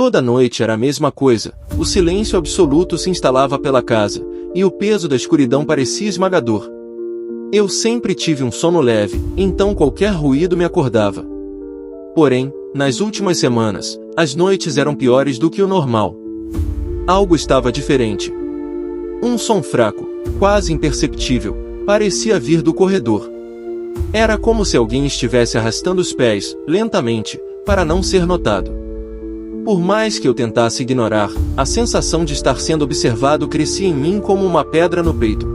Toda noite era a mesma coisa, o silêncio absoluto se instalava pela casa, e o peso da escuridão parecia esmagador. Eu sempre tive um sono leve, então qualquer ruído me acordava. Porém, nas últimas semanas, as noites eram piores do que o normal. Algo estava diferente. Um som fraco, quase imperceptível, parecia vir do corredor. Era como se alguém estivesse arrastando os pés, lentamente, para não ser notado. Por mais que eu tentasse ignorar, a sensação de estar sendo observado crescia em mim como uma pedra no peito.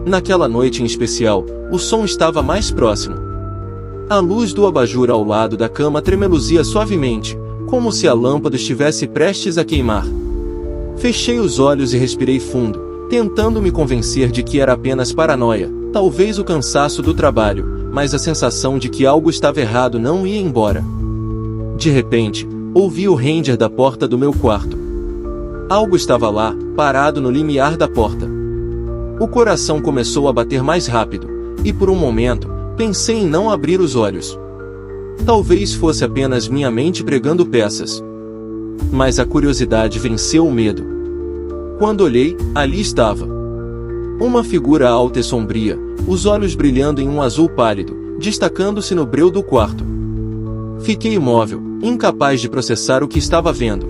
Naquela noite em especial, o som estava mais próximo. A luz do abajur ao lado da cama tremeluzia suavemente, como se a lâmpada estivesse prestes a queimar. Fechei os olhos e respirei fundo, tentando me convencer de que era apenas paranoia, talvez o cansaço do trabalho, mas a sensação de que algo estava errado não ia embora. De repente, ouvi o ranger da porta do meu quarto. Algo estava lá, parado no limiar da porta. O coração começou a bater mais rápido, e por um momento, pensei em não abrir os olhos. Talvez fosse apenas minha mente pregando peças. Mas a curiosidade venceu o medo. Quando olhei, ali estava. Uma figura alta e sombria, os olhos brilhando em um azul pálido, destacando-se no breu do quarto. Fiquei imóvel, incapaz de processar o que estava vendo.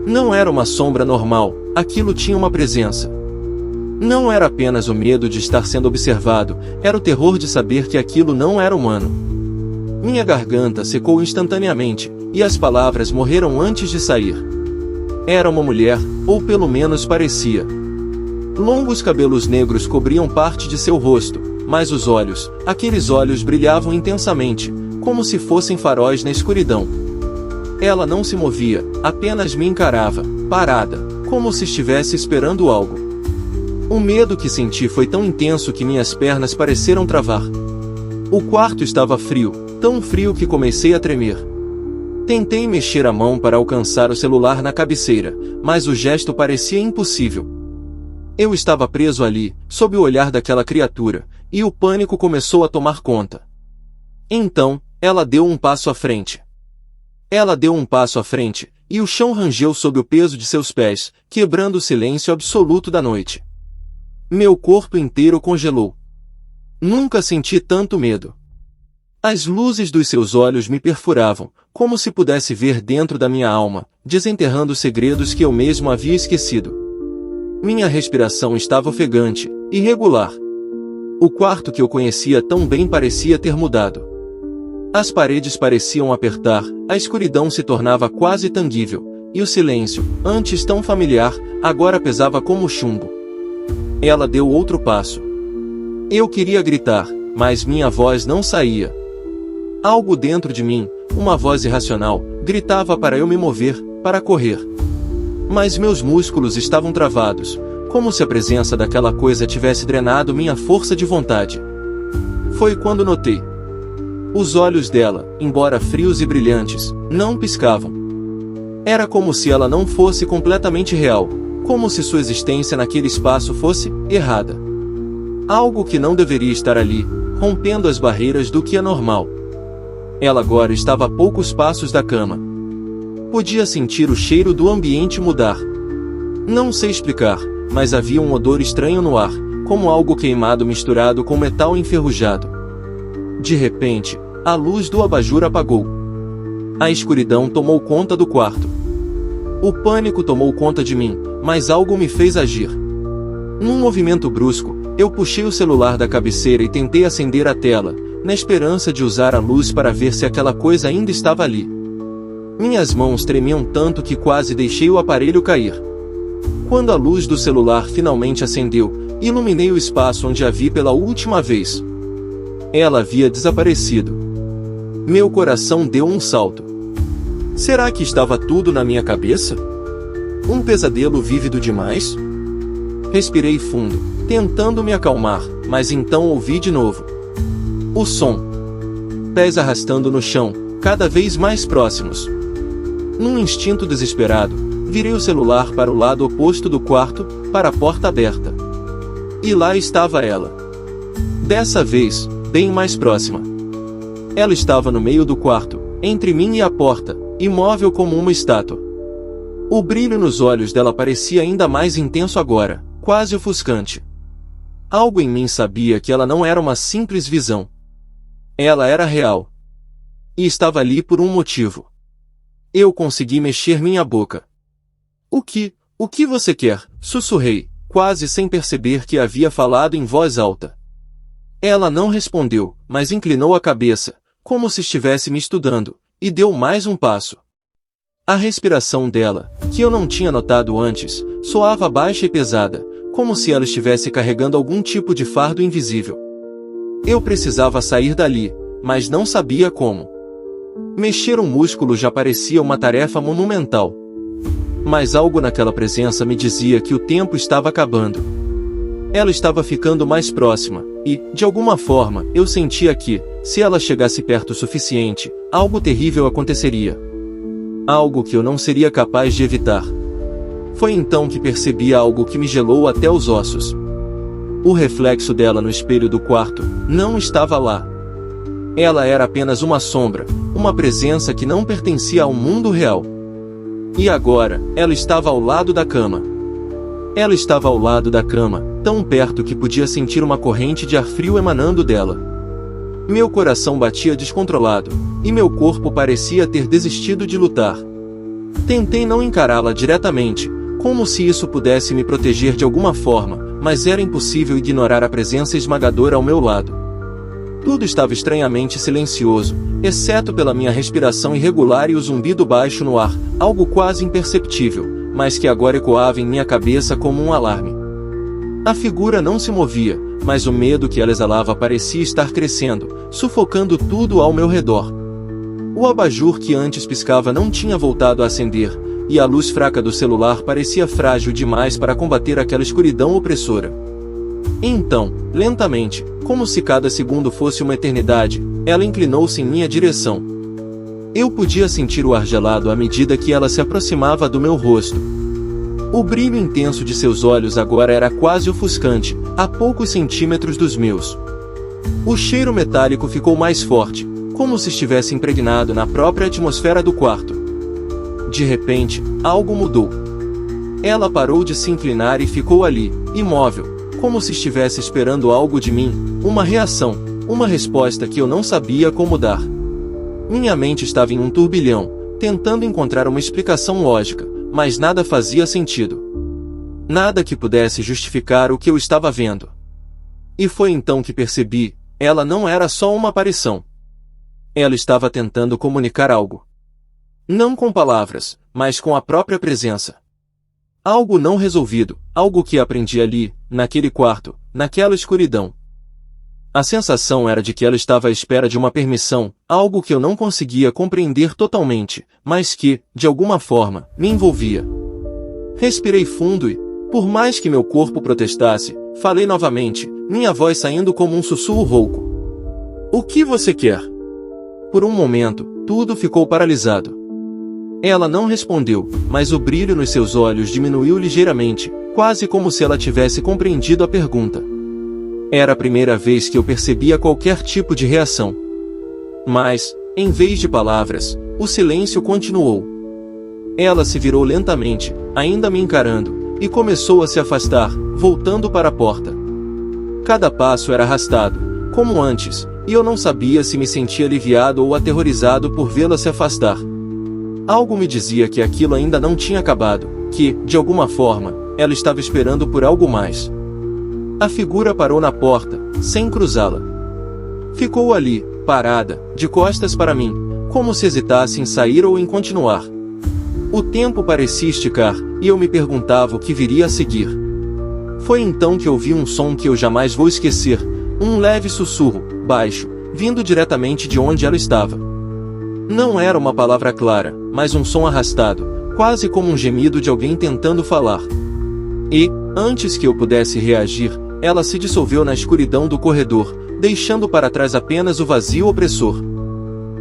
Não era uma sombra normal, aquilo tinha uma presença. Não era apenas o medo de estar sendo observado, era o terror de saber que aquilo não era humano. Minha garganta secou instantaneamente, e as palavras morreram antes de sair. Era uma mulher, ou pelo menos parecia. Longos cabelos negros cobriam parte de seu rosto, mas os olhos, aqueles olhos brilhavam intensamente, como se fossem faróis na escuridão. Ela não se movia, apenas me encarava, parada, como se estivesse esperando algo. O medo que senti foi tão intenso que minhas pernas pareceram travar. O quarto estava frio, tão frio que comecei a tremer. Tentei mexer a mão para alcançar o celular na cabeceira, mas o gesto parecia impossível. Eu estava preso ali, sob o olhar daquela criatura, e o pânico começou a tomar conta. Então, ela deu um passo à frente. Ela deu um passo à frente, e o chão rangeu sob o peso de seus pés, quebrando o silêncio absoluto da noite. Meu corpo inteiro congelou. Nunca senti tanto medo. As luzes dos seus olhos me perfuravam, como se pudesse ver dentro da minha alma, desenterrando segredos que eu mesmo havia esquecido. Minha respiração estava ofegante, irregular. O quarto que eu conhecia tão bem parecia ter mudado. As paredes pareciam apertar, a escuridão se tornava quase tangível, e o silêncio, antes tão familiar, agora pesava como chumbo. Ela deu outro passo. Eu queria gritar, mas minha voz não saía. Algo dentro de mim, uma voz irracional, gritava para eu me mover, para correr. Mas meus músculos estavam travados, como se a presença daquela coisa tivesse drenado minha força de vontade. Foi quando notei. Os olhos dela, embora frios e brilhantes, não piscavam. Era como se ela não fosse completamente real, como se sua existência naquele espaço fosse errada. Algo que não deveria estar ali, rompendo as barreiras do que é normal. Ela agora estava a poucos passos da cama. Podia sentir o cheiro do ambiente mudar. Não sei explicar, mas havia um odor estranho no ar, como algo queimado misturado com metal enferrujado. De repente, a luz do abajur apagou. A escuridão tomou conta do quarto. O pânico tomou conta de mim, mas algo me fez agir. Num movimento brusco, eu puxei o celular da cabeceira e tentei acender a tela, na esperança de usar a luz para ver se aquela coisa ainda estava ali. Minhas mãos tremiam tanto que quase deixei o aparelho cair. Quando a luz do celular finalmente acendeu, iluminei o espaço onde a vi pela última vez. Ela havia desaparecido. Meu coração deu um salto. Será que estava tudo na minha cabeça? Um pesadelo vívido demais? Respirei fundo, tentando me acalmar, mas então ouvi de novo. O som. Pés arrastando no chão, cada vez mais próximos. Num instinto desesperado, virei o celular para o lado oposto do quarto, para a porta aberta. E lá estava ela. Dessa vez, bem mais próxima. Ela estava no meio do quarto, entre mim e a porta, imóvel como uma estátua. O brilho nos olhos dela parecia ainda mais intenso agora, quase ofuscante. Algo em mim sabia que ela não era uma simples visão. Ela era real. E estava ali por um motivo. Eu consegui mexer minha boca. O que você quer? Sussurrei, quase sem perceber que havia falado em voz alta. Ela não respondeu, mas inclinou a cabeça, como se estivesse me estudando, e deu mais um passo. A respiração dela, que eu não tinha notado antes, soava baixa e pesada, como se ela estivesse carregando algum tipo de fardo invisível. Eu precisava sair dali, mas não sabia como. Mexer um músculo já parecia uma tarefa monumental. Mas algo naquela presença me dizia que o tempo estava acabando. Ela estava ficando mais próxima, e, de alguma forma, eu sentia que, se ela chegasse perto o suficiente, algo terrível aconteceria. Algo que eu não seria capaz de evitar. Foi então que percebi algo que me gelou até os ossos. O reflexo dela no espelho do quarto não estava lá. Ela era apenas uma sombra, uma presença que não pertencia ao mundo real. E agora, ela estava ao lado da cama. Ela estava ao lado da cama, tão perto que podia sentir uma corrente de ar frio emanando dela. Meu coração batia descontrolado, e meu corpo parecia ter desistido de lutar. Tentei não encará-la diretamente, como se isso pudesse me proteger de alguma forma, mas era impossível ignorar a presença esmagadora ao meu lado. Tudo estava estranhamente silencioso, exceto pela minha respiração irregular e o zumbido baixo no ar, algo quase imperceptível, mas que agora ecoava em minha cabeça como um alarme. A figura não se movia, mas o medo que ela exalava parecia estar crescendo, sufocando tudo ao meu redor. O abajur que antes piscava não tinha voltado a acender, e a luz fraca do celular parecia frágil demais para combater aquela escuridão opressora. Então, lentamente, como se cada segundo fosse uma eternidade, ela inclinou-se em minha direção. Eu podia sentir o ar gelado à medida que ela se aproximava do meu rosto. O brilho intenso de seus olhos agora era quase ofuscante, a poucos centímetros dos meus. O cheiro metálico ficou mais forte, como se estivesse impregnado na própria atmosfera do quarto. De repente, algo mudou. Ela parou de se inclinar e ficou ali, imóvel, como se estivesse esperando algo de mim, uma reação, uma resposta que eu não sabia como dar. Minha mente estava em um turbilhão, tentando encontrar uma explicação lógica, mas nada fazia sentido. Nada que pudesse justificar o que eu estava vendo. E foi então que percebi, ela não era só uma aparição. Ela estava tentando comunicar algo. Não com palavras, mas com a própria presença. Algo não resolvido, algo que aprendi ali, naquele quarto, naquela escuridão. A sensação era de que ela estava à espera de uma permissão, algo que eu não conseguia compreender totalmente, mas que, de alguma forma, me envolvia. Respirei fundo e, por mais que meu corpo protestasse, falei novamente, minha voz saindo como um sussurro rouco. O que você quer? Por um momento, tudo ficou paralisado. Ela não respondeu, mas o brilho nos seus olhos diminuiu ligeiramente, quase como se ela tivesse compreendido a pergunta. Era a primeira vez que eu percebia qualquer tipo de reação. Mas, em vez de palavras, o silêncio continuou. Ela se virou lentamente, ainda me encarando, e começou a se afastar, voltando para a porta. Cada passo era arrastado, como antes, e eu não sabia se me sentia aliviado ou aterrorizado por vê-la se afastar. Algo me dizia que aquilo ainda não tinha acabado, que, de alguma forma, ela estava esperando por algo mais. A figura parou na porta, sem cruzá-la. Ficou ali, parada, de costas para mim, como se hesitasse em sair ou em continuar. O tempo parecia esticar, e eu me perguntava o que viria a seguir. Foi então que ouvi um som que eu jamais vou esquecer, um leve sussurro, baixo, vindo diretamente de onde ela estava. Não era uma palavra clara, mas um som arrastado, quase como um gemido de alguém tentando falar. E, antes que eu pudesse reagir, ela se dissolveu na escuridão do corredor, deixando para trás apenas o vazio opressor.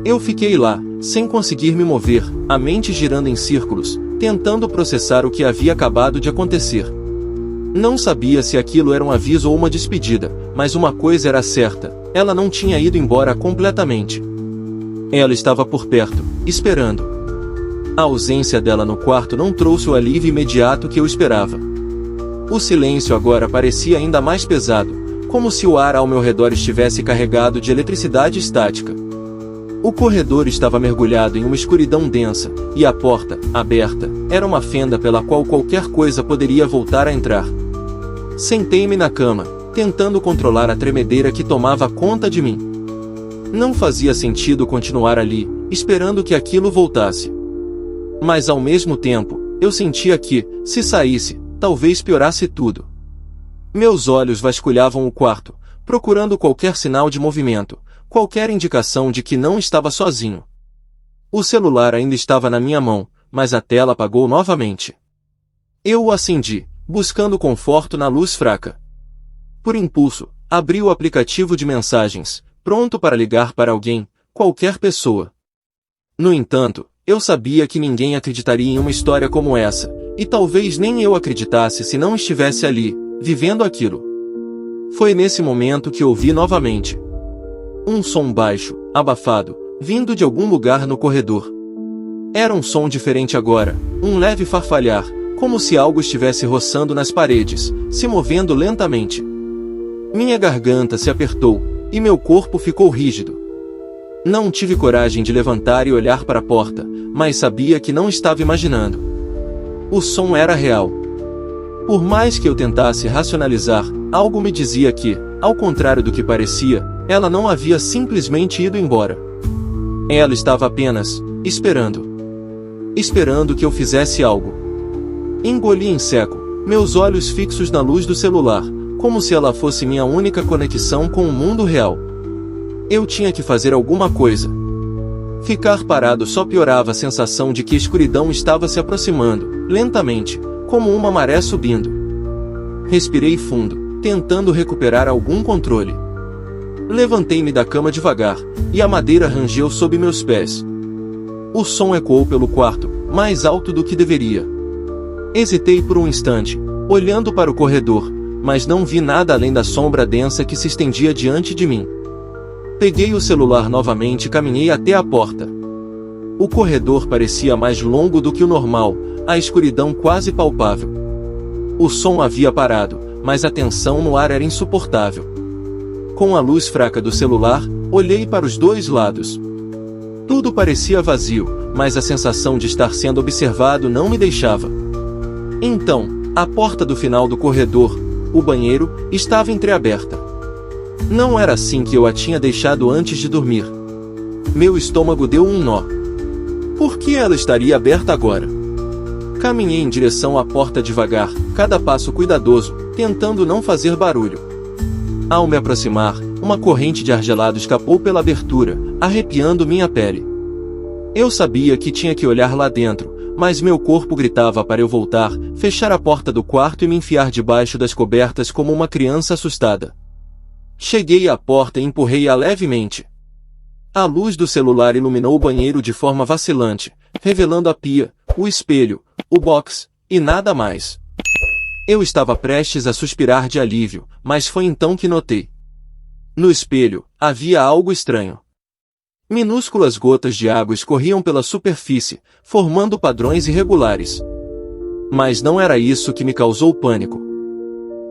Eu fiquei lá, sem conseguir me mover, a mente girando em círculos, tentando processar o que havia acabado de acontecer. Não sabia se aquilo era um aviso ou uma despedida, mas uma coisa era certa, ela não tinha ido embora completamente. Ela estava por perto, esperando. A ausência dela no quarto não trouxe o alívio imediato que eu esperava. O silêncio agora parecia ainda mais pesado, como se o ar ao meu redor estivesse carregado de eletricidade estática. O corredor estava mergulhado em uma escuridão densa, e a porta, aberta, era uma fenda pela qual qualquer coisa poderia voltar a entrar. Sentei-me na cama, tentando controlar a tremedeira que tomava conta de mim. Não fazia sentido continuar ali, esperando que aquilo voltasse. Mas ao mesmo tempo, eu sentia que, se saísse, talvez piorasse tudo. Meus olhos vasculhavam o quarto, procurando qualquer sinal de movimento, qualquer indicação de que não estava sozinho. O celular ainda estava na minha mão, mas a tela apagou novamente. Eu o acendi, buscando conforto na luz fraca. Por impulso, abri o aplicativo de mensagens, pronto para ligar para alguém, qualquer pessoa. No entanto, eu sabia que ninguém acreditaria em uma história como essa, e talvez nem eu acreditasse se não estivesse ali, vivendo aquilo. Foi nesse momento que ouvi novamente um som baixo, abafado, vindo de algum lugar no corredor. Era um som diferente agora, um leve farfalhar, como se algo estivesse roçando nas paredes, se movendo lentamente. Minha garganta se apertou, e meu corpo ficou rígido. Não tive coragem de levantar e olhar para a porta, mas sabia que não estava imaginando. O som era real. Por mais que eu tentasse racionalizar, algo me dizia que, ao contrário do que parecia, ela não havia simplesmente ido embora. Ela estava apenas, esperando. Esperando que eu fizesse algo. Engoli em seco, meus olhos fixos na luz do celular, como se ela fosse minha única conexão com o mundo real. Eu tinha que fazer alguma coisa. Ficar parado só piorava a sensação de que a escuridão estava se aproximando, lentamente, como uma maré subindo. Respirei fundo, tentando recuperar algum controle. Levantei-me da cama devagar, e a madeira rangeu sob meus pés. O som ecoou pelo quarto, mais alto do que deveria. Hesitei por um instante, olhando para o corredor, mas não vi nada além da sombra densa que se estendia diante de mim. Peguei o celular novamente e caminhei até a porta. O corredor parecia mais longo do que o normal, a escuridão quase palpável. O som havia parado, mas a tensão no ar era insuportável. Com a luz fraca do celular, olhei para os dois lados. Tudo parecia vazio, mas a sensação de estar sendo observado não me deixava. Então, a porta do final do corredor, o banheiro, estava entreaberta. Não era assim que eu a tinha deixado antes de dormir. Meu estômago deu um nó. Por que ela estaria aberta agora? Caminhei em direção à porta devagar, cada passo cuidadoso, tentando não fazer barulho. Ao me aproximar, uma corrente de ar gelado escapou pela abertura, arrepiando minha pele. Eu sabia que tinha que olhar lá dentro, mas meu corpo gritava para eu voltar, fechar a porta do quarto e me enfiar debaixo das cobertas como uma criança assustada. Cheguei à porta e empurrei-a levemente. A luz do celular iluminou o banheiro de forma vacilante, revelando a pia, o espelho, o box, e nada mais. Eu estava prestes a suspirar de alívio, mas foi então que notei. No espelho, havia algo estranho. Minúsculas gotas de água escorriam pela superfície, formando padrões irregulares. Mas não era isso que me causou pânico.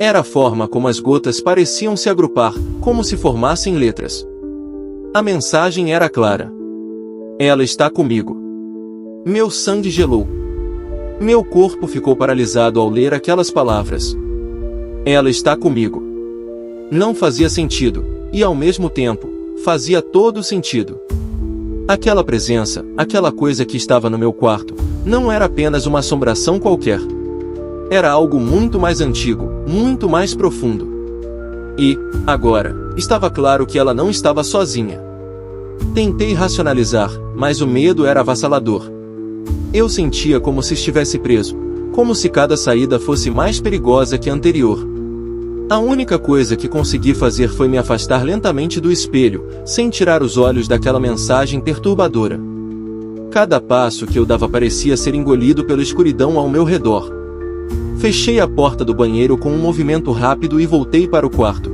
Era a forma como as gotas pareciam se agrupar, como se formassem letras. A mensagem era clara. Ela está comigo. Meu sangue gelou. Meu corpo ficou paralisado ao ler aquelas palavras. Ela está comigo. Não fazia sentido, e ao mesmo tempo, fazia todo sentido. Aquela presença, aquela coisa que estava no meu quarto, não era apenas uma assombração qualquer. Era algo muito mais antigo, muito mais profundo. E, agora, estava claro que ela não estava sozinha. Tentei racionalizar, mas o medo era avassalador. Eu sentia como se estivesse preso, como se cada saída fosse mais perigosa que a anterior. A única coisa que consegui fazer foi me afastar lentamente do espelho, sem tirar os olhos daquela mensagem perturbadora. Cada passo que eu dava parecia ser engolido pela escuridão ao meu redor. Fechei a porta do banheiro com um movimento rápido e voltei para o quarto.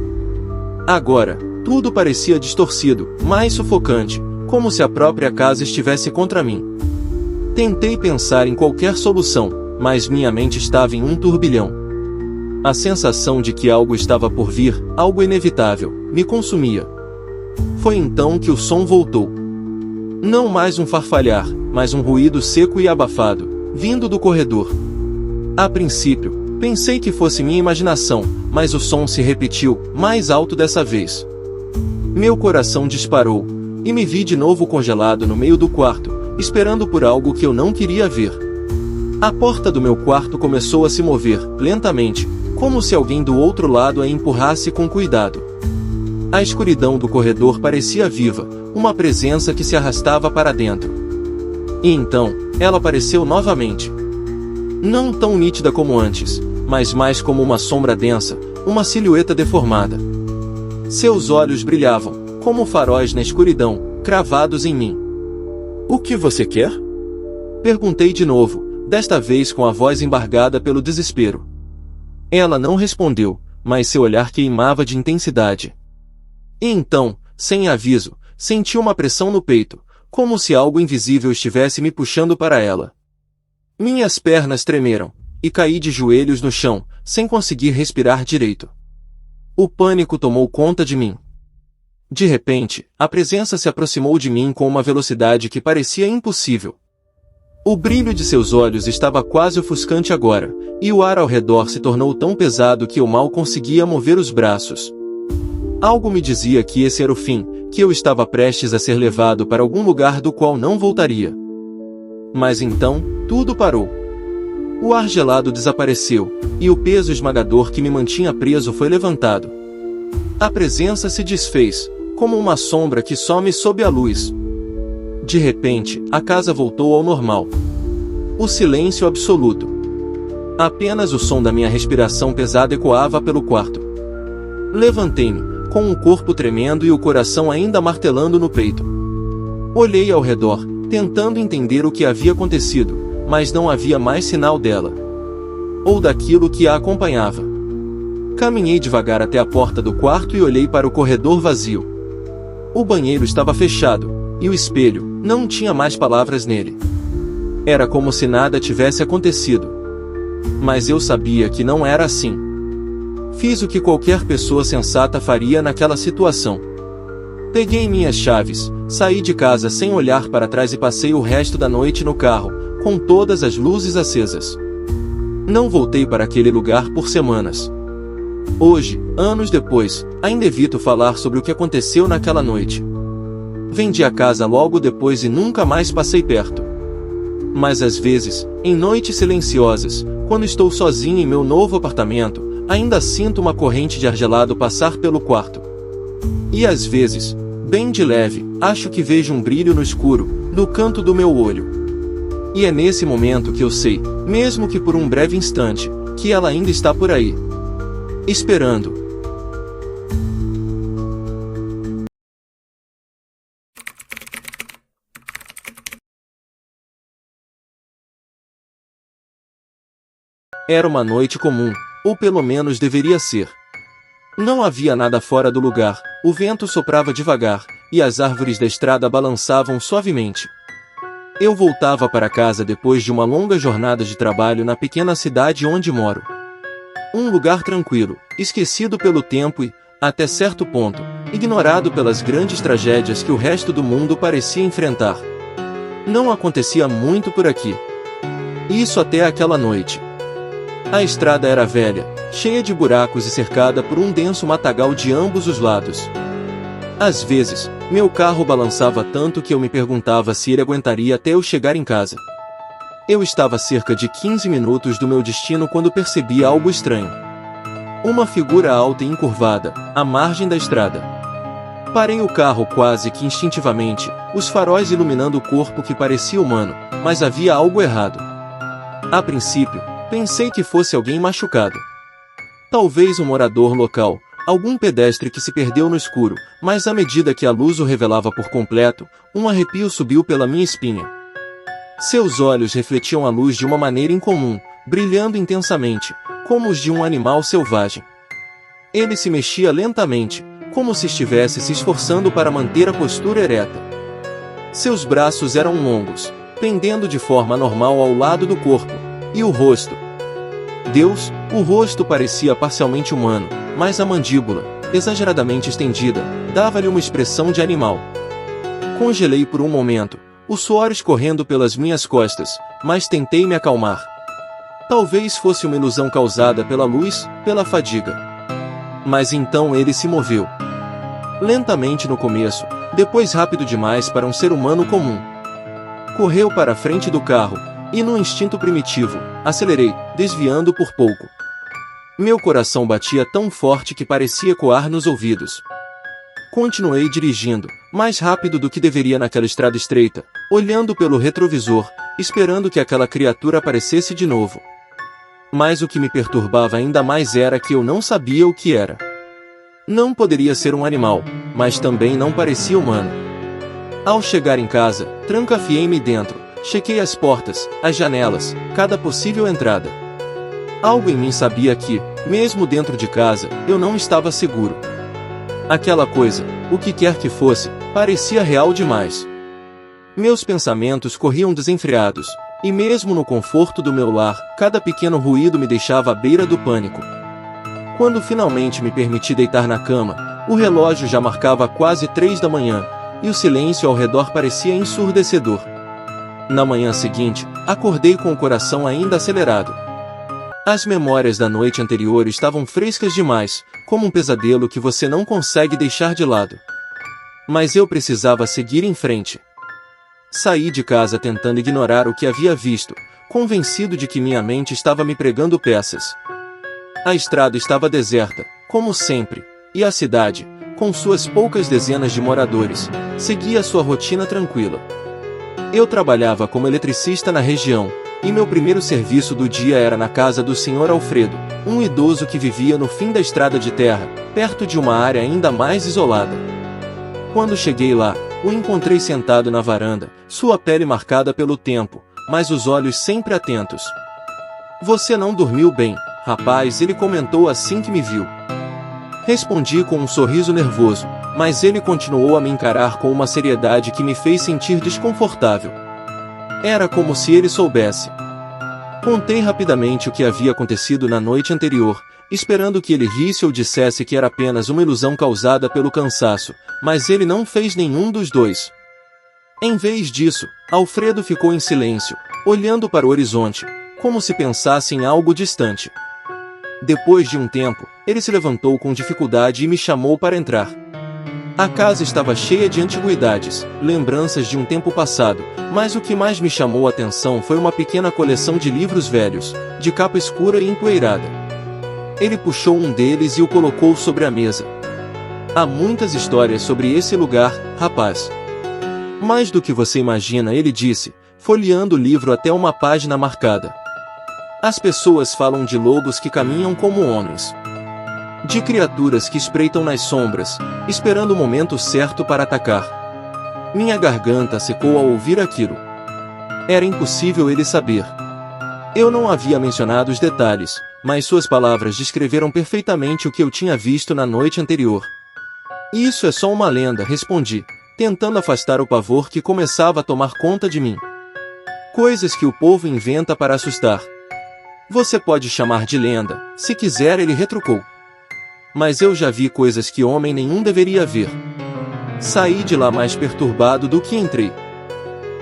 Agora, tudo parecia distorcido, mais sufocante, como se a própria casa estivesse contra mim. Tentei pensar em qualquer solução, mas minha mente estava em um turbilhão. A sensação de que algo estava por vir, algo inevitável, me consumia. Foi então que o som voltou. Não mais um farfalhar, mas um ruído seco e abafado, vindo do corredor. A princípio, pensei que fosse minha imaginação, mas o som se repetiu, mais alto dessa vez. Meu coração disparou, e me vi de novo congelado no meio do quarto, esperando por algo que eu não queria ver. A porta do meu quarto começou a se mover, lentamente, como se alguém do outro lado a empurrasse com cuidado. A escuridão do corredor parecia viva, uma presença que se arrastava para dentro. E então, ela apareceu novamente. Não tão nítida como antes, mas mais como uma sombra densa, uma silhueta deformada. Seus olhos brilhavam, como faróis na escuridão, cravados em mim. "O que você quer?" Perguntei de novo, desta vez com a voz embargada pelo desespero. Ela não respondeu, mas seu olhar queimava de intensidade. E então, sem aviso, senti uma pressão no peito, como se algo invisível estivesse me puxando para ela. Minhas pernas tremeram, e caí de joelhos no chão, sem conseguir respirar direito. O pânico tomou conta de mim. De repente, a presença se aproximou de mim com uma velocidade que parecia impossível. O brilho de seus olhos estava quase ofuscante agora, e o ar ao redor se tornou tão pesado que eu mal conseguia mover os braços. Algo me dizia que esse era o fim, que eu estava prestes a ser levado para algum lugar do qual não voltaria. Mas então, tudo parou. O ar gelado desapareceu, e o peso esmagador que me mantinha preso foi levantado. A presença se desfez, como uma sombra que some sob a luz. De repente, a casa voltou ao normal. O silêncio absoluto. Apenas o som da minha respiração pesada ecoava pelo quarto. Levantei-me, com o corpo tremendo e o coração ainda martelando no peito. Olhei ao redor, tentando entender o que havia acontecido, mas não havia mais sinal dela. Ou daquilo que a acompanhava. Caminhei devagar até a porta do quarto e olhei para o corredor vazio. O banheiro estava fechado, e o espelho não tinha mais palavras nele. Era como se nada tivesse acontecido. Mas eu sabia que não era assim. Fiz o que qualquer pessoa sensata faria naquela situação. Peguei minhas chaves, saí de casa sem olhar para trás e passei o resto da noite no carro, com todas as luzes acesas. Não voltei para aquele lugar por semanas. Hoje, anos depois, ainda evito falar sobre o que aconteceu naquela noite. Vendi a casa logo depois e nunca mais passei perto. Mas às vezes, em noites silenciosas, quando estou sozinho em meu novo apartamento, ainda sinto uma corrente de ar gelado passar pelo quarto. E às vezes, bem de leve, acho que vejo um brilho no escuro, no canto do meu olho. E é nesse momento que eu sei, mesmo que por um breve instante, que ela ainda está por aí. Esperando. Era uma noite comum, ou pelo menos deveria ser. Não havia nada fora do lugar, o vento soprava devagar, e as árvores da estrada balançavam suavemente. Eu voltava para casa depois de uma longa jornada de trabalho na pequena cidade onde moro. Um lugar tranquilo, esquecido pelo tempo e, até certo ponto, ignorado pelas grandes tragédias que o resto do mundo parecia enfrentar. Não acontecia muito por aqui. Isso até aquela noite. A estrada era velha, cheia de buracos e cercada por um denso matagal de ambos os lados. Às vezes, meu carro balançava tanto que eu me perguntava se ele aguentaria até eu chegar em casa. Eu estava a cerca de 15 minutos do meu destino quando percebi algo estranho. Uma figura alta e encurvada, à margem da estrada. Parei o carro quase que instintivamente, os faróis iluminando o corpo que parecia humano, mas havia algo errado. A princípio, pensei que fosse alguém machucado. Talvez um morador local, algum pedestre que se perdeu no escuro, mas à medida que a luz o revelava por completo, um arrepio subiu pela minha espinha. Seus olhos refletiam a luz de uma maneira incomum, brilhando intensamente, como os de um animal selvagem. Ele se mexia lentamente, como se estivesse se esforçando para manter a postura ereta. Seus braços eram longos, pendendo de forma normal ao lado do corpo. E o rosto? Deus, o rosto parecia parcialmente humano, mas a mandíbula, exageradamente estendida, dava-lhe uma expressão de animal. Congelei por um momento, o suor escorrendo pelas minhas costas, mas tentei me acalmar. Talvez fosse uma ilusão causada pela luz, pela fadiga. Mas então ele se moveu. Lentamente no começo, depois rápido demais para um ser humano comum. Correu para a frente do carro, e no instinto primitivo, acelerei, desviando por pouco. Meu coração batia tão forte que parecia ecoar nos ouvidos. Continuei dirigindo, mais rápido do que deveria naquela estrada estreita, olhando pelo retrovisor, esperando que aquela criatura aparecesse de novo. Mas o que me perturbava ainda mais era que eu não sabia o que era. Não poderia ser um animal, mas também não parecia humano. Ao chegar em casa, trancafiei-me dentro, chequei as portas, as janelas, cada possível entrada. Algo em mim sabia que, mesmo dentro de casa, eu não estava seguro. Aquela coisa, o que quer que fosse, parecia real demais. Meus pensamentos corriam desenfreados, e mesmo no conforto do meu lar, cada pequeno ruído me deixava à beira do pânico. Quando finalmente me permiti deitar na cama, o relógio já marcava quase 3 da manhã, e o silêncio ao redor parecia ensurdecedor. Na manhã seguinte, acordei com o coração ainda acelerado. As memórias da noite anterior estavam frescas demais, como um pesadelo que você não consegue deixar de lado. Mas eu precisava seguir em frente. Saí de casa tentando ignorar o que havia visto, convencido de que minha mente estava me pregando peças. A estrada estava deserta, como sempre, e a cidade, com suas poucas dezenas de moradores, seguia sua rotina tranquila. Eu trabalhava como eletricista na região, e meu primeiro serviço do dia era na casa do Sr. Alfredo, um idoso que vivia no fim da estrada de terra, perto de uma área ainda mais isolada. Quando cheguei lá, o encontrei sentado na varanda, sua pele marcada pelo tempo, mas os olhos sempre atentos. "Você não dormiu bem, rapaz", ele comentou assim que me viu. Respondi com um sorriso nervoso, mas ele continuou a me encarar com uma seriedade que me fez sentir desconfortável. Era como se ele soubesse. Contei rapidamente o que havia acontecido na noite anterior, esperando que ele risse ou dissesse que era apenas uma ilusão causada pelo cansaço, mas ele não fez nenhum dos dois. Em vez disso, Alfredo ficou em silêncio, olhando para o horizonte, como se pensasse em algo distante. Depois de um tempo, ele se levantou com dificuldade e me chamou para entrar. A casa estava cheia de antiguidades, lembranças de um tempo passado, mas o que mais me chamou a atenção foi uma pequena coleção de livros velhos, de capa escura e empoeirada. Ele puxou um deles e o colocou sobre a mesa. "Há muitas histórias sobre esse lugar, rapaz. Mais do que você imagina", ele disse, folheando o livro até uma página marcada. "As pessoas falam de lobos que caminham como homens. De criaturas que espreitam nas sombras, esperando o momento certo para atacar." Minha garganta secou ao ouvir aquilo. Era impossível ele saber. Eu não havia mencionado os detalhes, mas suas palavras descreveram perfeitamente o que eu tinha visto na noite anterior. "Isso é só uma lenda", respondi, tentando afastar o pavor que começava a tomar conta de mim. "Coisas que o povo inventa para assustar." "Você pode chamar de lenda, se quiser", ele retrucou. "Mas eu já vi coisas que homem nenhum deveria ver." Saí de lá mais perturbado do que entrei.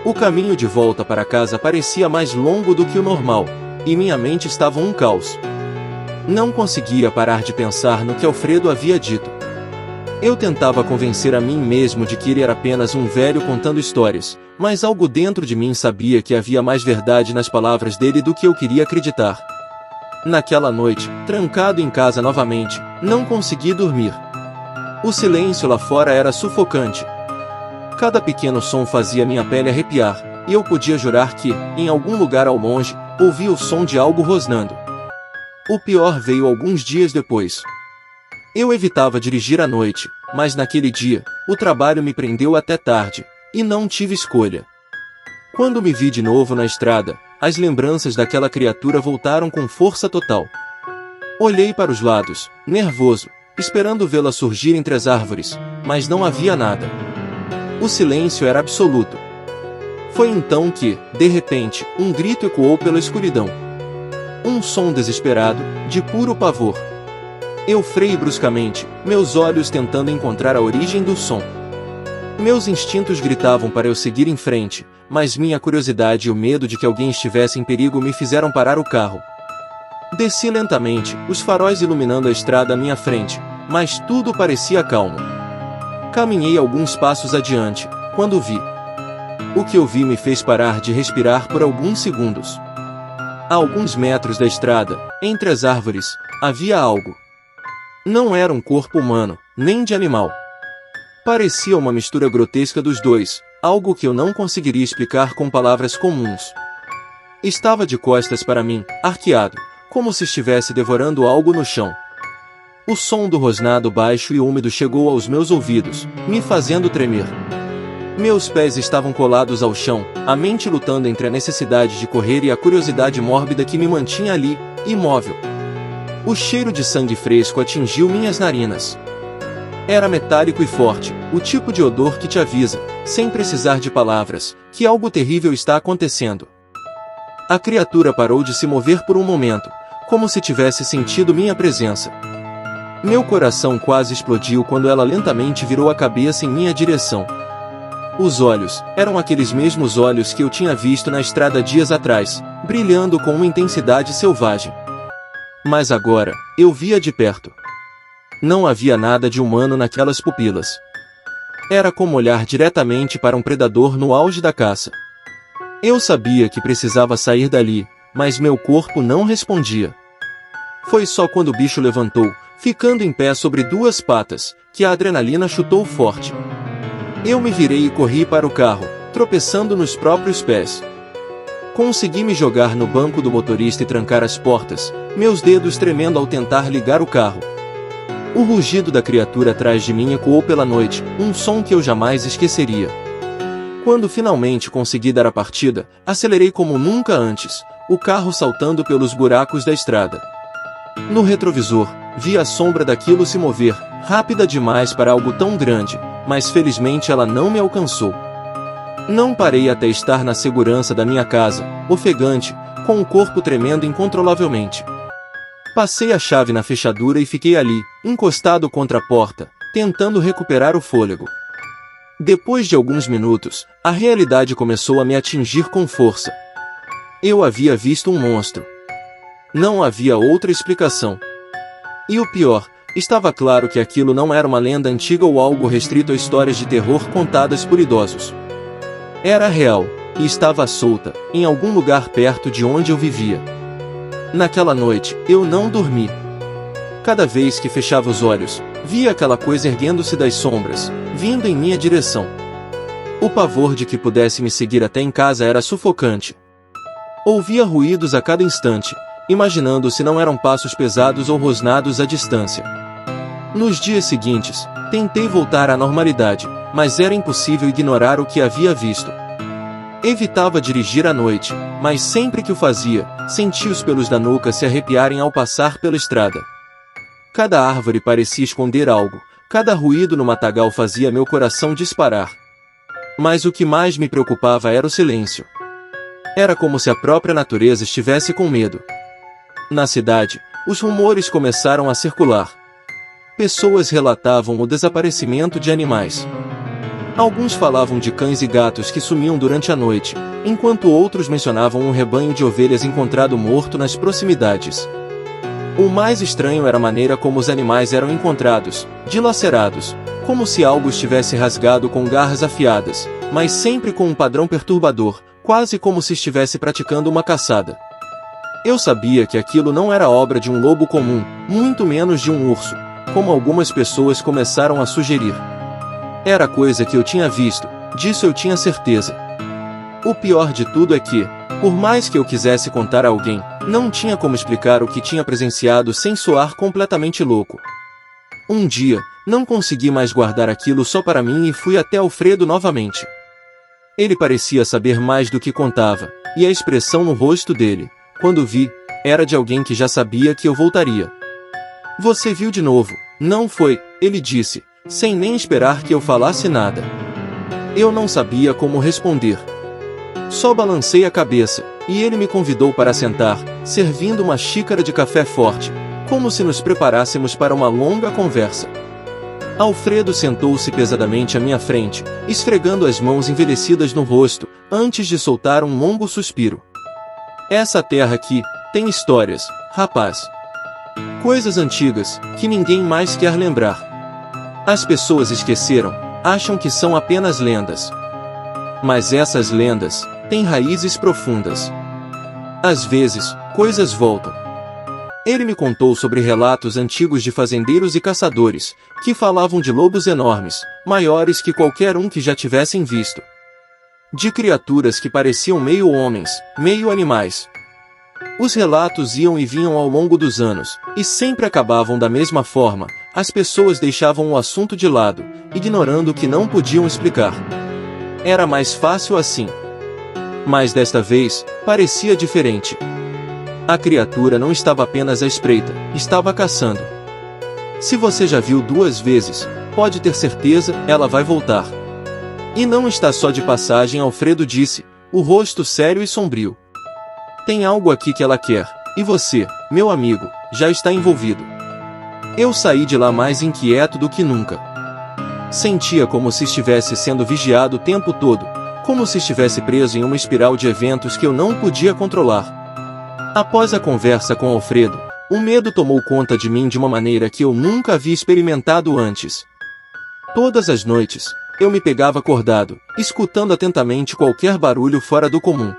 O caminho de volta para casa parecia mais longo do que o normal, e minha mente estava um caos. Não conseguia parar de pensar no que Alfredo havia dito. Eu tentava convencer a mim mesmo de que ele era apenas um velho contando histórias, mas algo dentro de mim sabia que havia mais verdade nas palavras dele do que eu queria acreditar. Naquela noite, trancado em casa novamente, não consegui dormir. O silêncio lá fora era sufocante. Cada pequeno som fazia minha pele arrepiar, e eu podia jurar que, em algum lugar ao longe, ouvia o som de algo rosnando. O pior veio alguns dias depois. Eu evitava dirigir à noite, mas naquele dia, o trabalho me prendeu até tarde, e não tive escolha. Quando me vi de novo na estrada, as lembranças daquela criatura voltaram com força total. Olhei para os lados, nervoso, esperando vê-la surgir entre as árvores, mas não havia nada. O silêncio era absoluto. Foi então que, de repente, um grito ecoou pela escuridão. Um som desesperado, de puro pavor. Eu freiei bruscamente, meus olhos tentando encontrar a origem do som. Meus instintos gritavam para eu seguir em frente, mas minha curiosidade e o medo de que alguém estivesse em perigo me fizeram parar o carro. Desci lentamente, os faróis iluminando a estrada à minha frente, mas tudo parecia calmo. Caminhei alguns passos adiante, quando vi. O que eu vi me fez parar de respirar por alguns segundos. A alguns metros da estrada, entre as árvores, havia algo. Não era um corpo humano, nem de animal. Parecia uma mistura grotesca dos dois, algo que eu não conseguiria explicar com palavras comuns. Estava de costas para mim, arqueado, como se estivesse devorando algo no chão. O som do rosnado baixo e úmido chegou aos meus ouvidos, me fazendo tremer. Meus pés estavam colados ao chão, a mente lutando entre a necessidade de correr e a curiosidade mórbida que me mantinha ali, imóvel. O cheiro de sangue fresco atingiu minhas narinas. Era metálico e forte, o tipo de odor que te avisa, sem precisar de palavras, que algo terrível está acontecendo. A criatura parou de se mover por um momento, como se tivesse sentido minha presença. Meu coração quase explodiu quando ela lentamente virou a cabeça em minha direção. Os olhos, eram aqueles mesmos olhos que eu tinha visto na estrada dias atrás, brilhando com uma intensidade selvagem. Mas agora, eu via de perto. Não havia nada de humano naquelas pupilas. Era como olhar diretamente para um predador no auge da caça. Eu sabia que precisava sair dali, mas meu corpo não respondia. Foi só quando o bicho levantou, ficando em pé sobre duas patas, que a adrenalina chutou forte. Eu me virei e corri para o carro, tropeçando nos próprios pés. Consegui me jogar no banco do motorista e trancar as portas, meus dedos tremendo ao tentar ligar o carro. O rugido da criatura atrás de mim ecoou pela noite, um som que eu jamais esqueceria. Quando finalmente consegui dar a partida, acelerei como nunca antes, o carro saltando pelos buracos da estrada. No retrovisor, vi a sombra daquilo se mover, rápida demais para algo tão grande, mas felizmente ela não me alcançou. Não parei até estar na segurança da minha casa, ofegante, com o corpo tremendo incontrolavelmente. Passei a chave na fechadura e fiquei ali, encostado contra a porta, tentando recuperar o fôlego. Depois de alguns minutos, a realidade começou a me atingir com força. Eu havia visto um monstro. Não havia outra explicação. E o pior, estava claro que aquilo não era uma lenda antiga ou algo restrito a histórias de terror contadas por idosos. Era real, e estava solta, em algum lugar perto de onde eu vivia. Naquela noite, eu não dormi. Cada vez que fechava os olhos, via aquela coisa erguendo-se das sombras, vindo em minha direção. O pavor de que pudesse me seguir até em casa era sufocante. Ouvia ruídos a cada instante, imaginando se não eram passos pesados ou rosnados à distância. Nos dias seguintes, tentei voltar à normalidade, mas era impossível ignorar o que havia visto. Evitava dirigir à noite, mas sempre que o fazia, sentia os pelos da nuca se arrepiarem ao passar pela estrada. Cada árvore parecia esconder algo, cada ruído no matagal fazia meu coração disparar. Mas o que mais me preocupava era o silêncio. Era como se a própria natureza estivesse com medo. Na cidade, os rumores começaram a circular. Pessoas relatavam o desaparecimento de animais. Alguns falavam de cães e gatos que sumiam durante a noite, enquanto outros mencionavam um rebanho de ovelhas encontrado morto nas proximidades. O mais estranho era a maneira como os animais eram encontrados, dilacerados, como se algo estivesse rasgado com garras afiadas, mas sempre com um padrão perturbador, quase como se estivesse praticando uma caçada. Eu sabia que aquilo não era obra de um lobo comum, muito menos de um urso, como algumas pessoas começaram a sugerir. Era coisa que eu tinha visto, disso eu tinha certeza. O pior de tudo é que, por mais que eu quisesse contar a alguém, não tinha como explicar o que tinha presenciado sem soar completamente louco. Um dia, não consegui mais guardar aquilo só para mim e fui até Alfredo novamente. Ele parecia saber mais do que contava, e a expressão no rosto dele, quando vi, era de alguém que já sabia que eu voltaria. "Você viu de novo, não foi?" ele disse, sem nem esperar que eu falasse nada. Eu não sabia como responder. Só balancei a cabeça, e ele me convidou para sentar, servindo uma xícara de café forte, como se nos preparássemos para uma longa conversa. Alfredo sentou-se pesadamente à minha frente, esfregando as mãos envelhecidas no rosto, antes de soltar um longo suspiro. Essa terra aqui tem histórias, rapaz. Coisas antigas, que ninguém mais quer lembrar. As pessoas esqueceram, acham que são apenas lendas. Mas essas lendas têm raízes profundas. Às vezes, coisas voltam. Ele me contou sobre relatos antigos de fazendeiros e caçadores, que falavam de lobos enormes, maiores que qualquer um que já tivessem visto. De criaturas que pareciam meio homens, meio animais. Os relatos iam e vinham ao longo dos anos, e sempre acabavam da mesma forma. As pessoas deixavam o assunto de lado, ignorando o que não podiam explicar. Era mais fácil assim. Mas desta vez, parecia diferente. A criatura não estava apenas à espreita, estava caçando. Se você já viu 2 vezes, pode ter certeza, ela vai voltar. E não está só de passagem, Alfredo disse, o rosto sério e sombrio. Tem algo aqui que ela quer, e você, meu amigo, já está envolvido. Eu saí de lá mais inquieto do que nunca. Sentia como se estivesse sendo vigiado o tempo todo, como se estivesse preso em uma espiral de eventos que eu não podia controlar. Após a conversa com Alfredo, o medo tomou conta de mim de uma maneira que eu nunca havia experimentado antes. Todas as noites, eu me pegava acordado, escutando atentamente qualquer barulho fora do comum.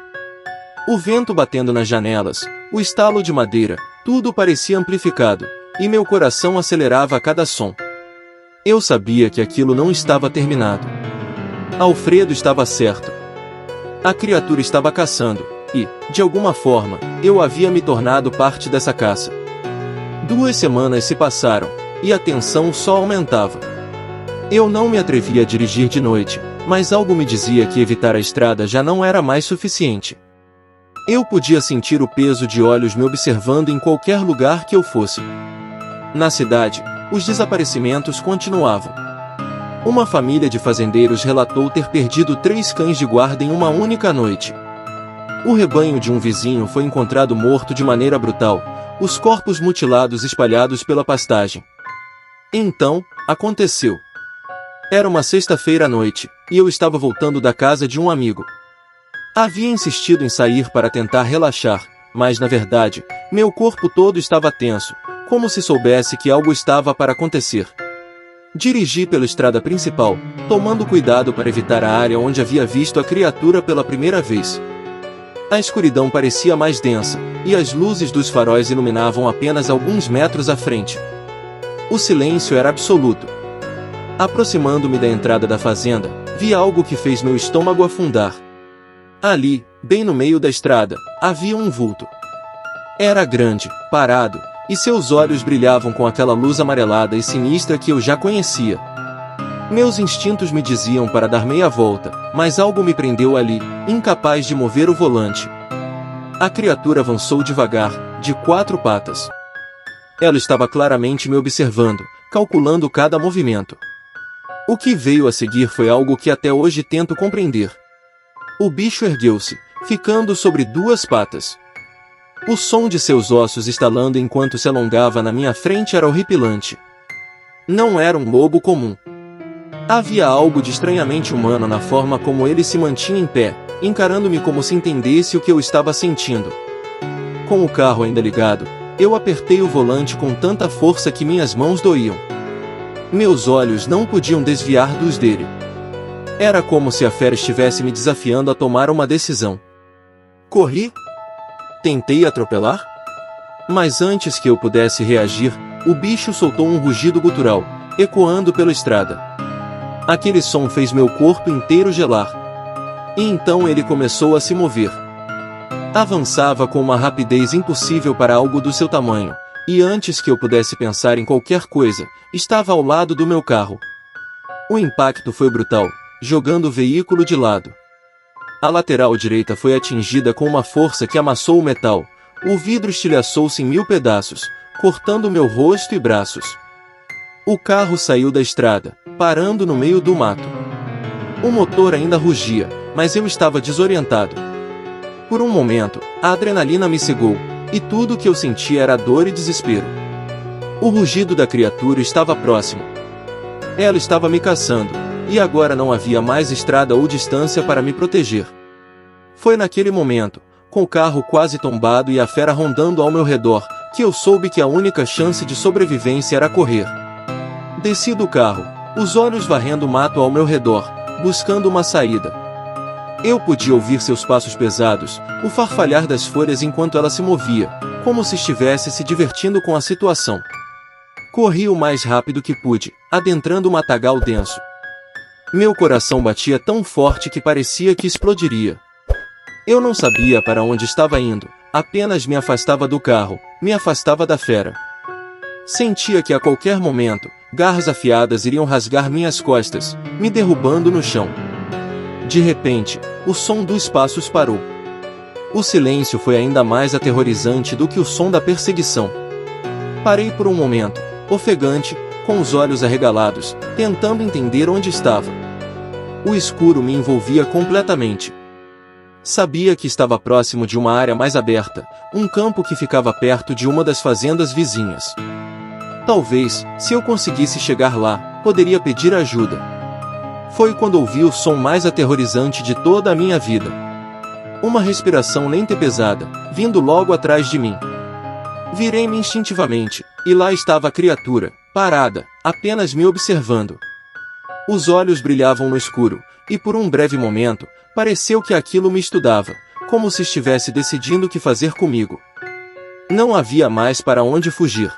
O vento batendo nas janelas, o estalo de madeira, tudo parecia amplificado, e meu coração acelerava a cada som. Eu sabia que aquilo não estava terminado. Alfredo estava certo. A criatura estava caçando, e, de alguma forma, eu havia me tornado parte dessa caça. 2 semanas se passaram, e a tensão só aumentava. Eu não me atrevia a dirigir de noite, mas algo me dizia que evitar a estrada já não era mais suficiente. Eu podia sentir o peso de olhos me observando em qualquer lugar que eu fosse. Na cidade, os desaparecimentos continuavam. Uma família de fazendeiros relatou ter perdido 3 cães de guarda em uma única noite. O rebanho de um vizinho foi encontrado morto de maneira brutal, os corpos mutilados espalhados pela pastagem. Então, aconteceu. Era uma sexta-feira à noite, e eu estava voltando da casa de um amigo. Havia insistido em sair para tentar relaxar, mas na verdade, meu corpo todo estava tenso, como se soubesse que algo estava para acontecer. Dirigi pela estrada principal, tomando cuidado para evitar a área onde havia visto a criatura pela primeira vez. A escuridão parecia mais densa, e as luzes dos faróis iluminavam apenas alguns metros à frente. O silêncio era absoluto. Aproximando-me da entrada da fazenda, vi algo que fez meu estômago afundar. Ali, bem no meio da estrada, havia um vulto. Era grande, parado, e seus olhos brilhavam com aquela luz amarelada e sinistra que eu já conhecia. Meus instintos me diziam para dar meia volta, mas algo me prendeu ali, incapaz de mover o volante. A criatura avançou devagar, de 4 patas. Ela estava claramente me observando, calculando cada movimento. O que veio a seguir foi algo que até hoje tento compreender. O bicho ergueu-se, ficando sobre 2 patas. O som de seus ossos estalando enquanto se alongava na minha frente era horripilante. Não era um lobo comum. Havia algo de estranhamente humano na forma como ele se mantinha em pé, encarando-me como se entendesse o que eu estava sentindo. Com o carro ainda ligado, eu apertei o volante com tanta força que minhas mãos doíam. Meus olhos não podiam desviar dos dele. Era como se a fera estivesse me desafiando a tomar uma decisão. Corri. Tentei atropelar? Mas antes que eu pudesse reagir, o bicho soltou um rugido gutural, ecoando pela estrada. Aquele som fez meu corpo inteiro gelar. E então ele começou a se mover. Avançava com uma rapidez impossível para algo do seu tamanho, e antes que eu pudesse pensar em qualquer coisa, estava ao lado do meu carro. O impacto foi brutal, jogando o veículo de lado. A lateral direita foi atingida com uma força que amassou o metal. O vidro estilhaçou-se em 1000 pedaços, cortando meu rosto e braços. O carro saiu da estrada, parando no meio do mato. O motor ainda rugia, mas eu estava desorientado. Por um momento, a adrenalina me cegou, e tudo o que eu sentia era dor e desespero. O rugido da criatura estava próximo. Ela estava me caçando, e agora não havia mais estrada ou distância para me proteger. Foi naquele momento, com o carro quase tombado e a fera rondando ao meu redor, que eu soube que a única chance de sobrevivência era correr. Desci do carro, os olhos varrendo o mato ao meu redor, buscando uma saída. Eu podia ouvir seus passos pesados, o farfalhar das folhas enquanto ela se movia, como se estivesse se divertindo com a situação. Corri o mais rápido que pude, adentrando o matagal denso. Meu coração batia tão forte que parecia que explodiria. Eu não sabia para onde estava indo, apenas me afastava do carro, me afastava da fera. Sentia que a qualquer momento, garras afiadas iriam rasgar minhas costas, me derrubando no chão. De repente, o som dos passos parou. O silêncio foi ainda mais aterrorizante do que o som da perseguição. Parei por um momento, ofegante, com os olhos arregalados, tentando entender onde estava. O escuro me envolvia completamente. Sabia que estava próximo de uma área mais aberta, um campo que ficava perto de uma das fazendas vizinhas. Talvez, se eu conseguisse chegar lá, poderia pedir ajuda. Foi quando ouvi o som mais aterrorizante de toda a minha vida. Uma respiração lenta e pesada, vindo logo atrás de mim. Virei-me instintivamente, e lá estava a criatura, parada, apenas me observando. Os olhos brilhavam no escuro, e por um breve momento, pareceu que aquilo me estudava, como se estivesse decidindo o que fazer comigo. Não havia mais para onde fugir.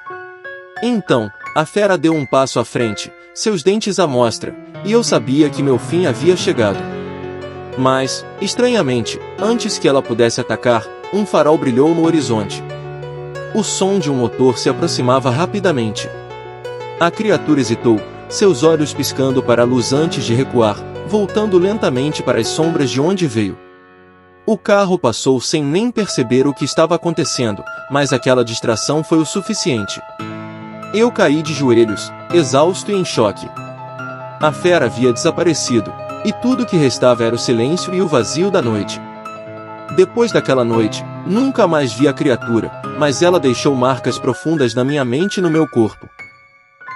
Então, a fera deu um passo à frente, seus dentes à mostra, e eu sabia que meu fim havia chegado. Mas, estranhamente, antes que ela pudesse atacar, um farol brilhou no horizonte. O som de um motor se aproximava rapidamente. A criatura hesitou, seus olhos piscando para a luz antes de recuar, voltando lentamente para as sombras de onde veio. O carro passou sem nem perceber o que estava acontecendo, mas aquela distração foi o suficiente. Eu caí de joelhos, exausto e em choque. A fera havia desaparecido, e tudo que restava era o silêncio e o vazio da noite. Depois daquela noite, nunca mais vi a criatura, mas ela deixou marcas profundas na minha mente e no meu corpo.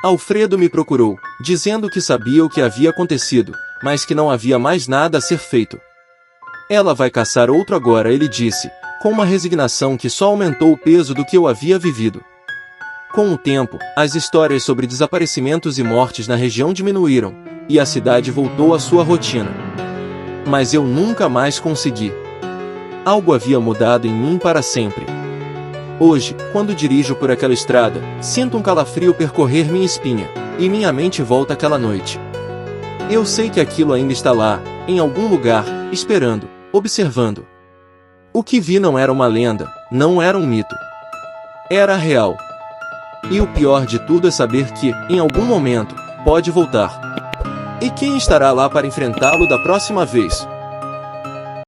Alfredo me procurou, dizendo que sabia o que havia acontecido, mas que não havia mais nada a ser feito. Ela vai caçar outro agora, ele disse, com uma resignação que só aumentou o peso do que eu havia vivido. Com o tempo, as histórias sobre desaparecimentos e mortes na região diminuíram, e a cidade voltou à sua rotina. Mas eu nunca mais consegui. Algo havia mudado em mim para sempre. Hoje, quando dirijo por aquela estrada, sinto um calafrio percorrer minha espinha, e minha mente volta àquela noite. Eu sei que aquilo ainda está lá, em algum lugar, esperando, observando. O que vi não era uma lenda, não era um mito. Era real. E o pior de tudo é saber que, em algum momento, pode voltar. E quem estará lá para enfrentá-lo da próxima vez?